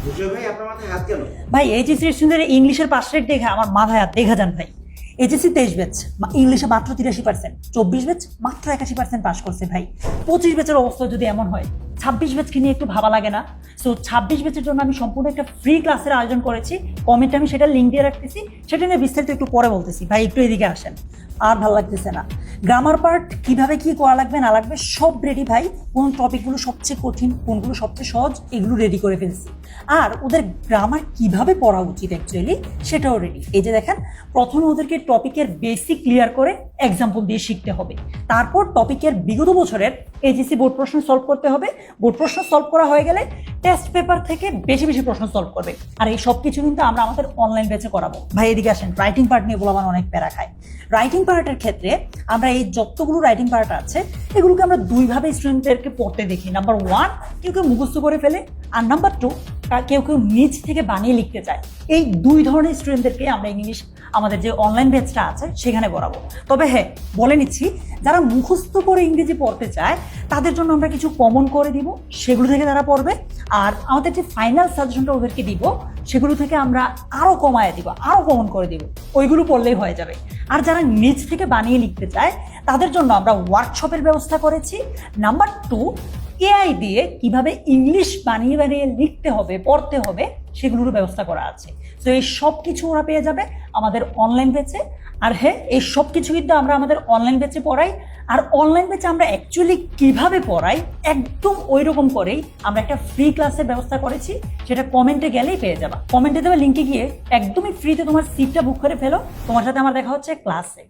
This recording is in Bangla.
বুঝলো ভাই, আপনার মাথায় হাত গেল? ভাই এইচএসসি স্টুডেন্টের ইংলিশের পাস রেট দেখে আমার মাথায় হাত দেখা যান ভাই। এইচএসসি 23 ব্যাচ, ইংলিশে মাত্র 83%, 24 ব্যাচ মাত্র 81% পাস করছে ভাই। 25 ব্যাচের অবস্থা যদি এমন হয়, 26 ব্যাচকে নিয়ে একটু ভাবা লাগে না? সো 26 ব্যাচের জন্য আমি সম্পূর্ণ একটা ফ্রি ক্লাসের আয়োজন করেছি। কমেন্টে আমি সেটা লিঙ্ক দিয়ে রাখতেছি, সেটা নিয়ে বিস্তারিত একটু পরে বলতেছি। ভাই একটু এদিকে আসেন, আর ভালো লাগতেছে না। গ্রামার পার্ট কিভাবে কি করা লাগবে না লাগবে সব রেডি ভাই। কোন টপিকগুলো সবচেয়ে কঠিন, কোনগুলো সবচেয়ে সহজ, এগুলো রেডি করে ফেলছি। আর ওদের গ্রামার কিভাবে পড়া উচিত অ্যাকচুয়ালি সেটাও রেডি। এই যে দেখেন, প্রথমে ওদেরকে টপিকের বেসিক ক্লিয়ার করে এক্সাম্পল দিয়ে শিখতে হবে। তারপর টপিকের বিগত বছরের এইচএসসি বোর্ড প্রশ্ন সলভ করতে হবে। বোর্ড প্রশ্ন সলভ করা হয়ে গেলে টেস্ট পেপার থেকে বেশি বেশি প্রশ্ন সলভ করবে। আর এই সব কিছু কিন্তু আমরা আমাদের অনলাইন ব্যাচে করাবো। ভাই এদিকে আসেন, রাইটিং পার্ট নিয়ে বলবান অনেক প্যারা খায়। রাইটিং পার্টের ক্ষেত্রে আমরা এই যতগুলো রাইটিং পার্ট আছে এগুলোকে আমরা দুইভাবে স্টুডেন্টদেরকে পড়তে দেখি। নাম্বার 1, কেউ কেউ মুখস্থ করে ফেলে, আর নাম্বার 2, কেউ কেউ নিজ থেকে বানিয়ে লিখতে চায়। এই দুই ধরনের স্টুডেন্টদেরকে আমরা ইংলিশ আমাদের যে অনলাইন ব্যাচটা আছে সেখানে পড়াবো। তবে হ্যাঁ, বলে নিচ্ছি, যারা মুখস্থ করে ইংরেজি পড়তে চায় তাদের জন্য আমরা কিছু কমন করে দিব, সেগুলো থেকে তারা পড়বে। আর আমাদের যে ফাইনাল সাজেশনটা ওদেরকে দিব সেগুলো থেকে আমরা আরো কমায় দিব, আরো কমন করে দিব, ওইগুলো পড়লেই হয়ে যাবে। আর যারা নিজ থেকে বানিয়ে লিখতে চায় তাদের জন্য আমরা ওয়ার্কশপের ব্যবস্থা করেছি। নাম্বার 2, এআই দিয়ে কিভাবে ইংলিশ বানিয়ে বানিয়ে লিখতে হবে, পড়তে হবে, সেগুলোর ব্যবস্থা করা আছে। তো এই সব কিছু ওরা পেয়ে যাবে আমাদের অনলাইন ব্যাচে। আর হ্যাঁ, এই সব কিছু কিন্তু আমরা আমাদের অনলাইন ব্যাচে পড়াই। আর অনলাইন ব্যাচে আমরা অ্যাকচুয়ালি কিভাবে পড়াই একদম ওই রকম করেই আমরা একটা ফ্রি ক্লাসের ব্যবস্থা করেছি, সেটা কমেন্টে গেলেই পেয়ে যাবা। কমেন্টে দেওয়া লিঙ্কে গিয়ে একদমই ফ্রিতে তোমার সিটটা বুক করে ফেলো। তোমার সাথে আমার দেখা হচ্ছে ক্লাসে।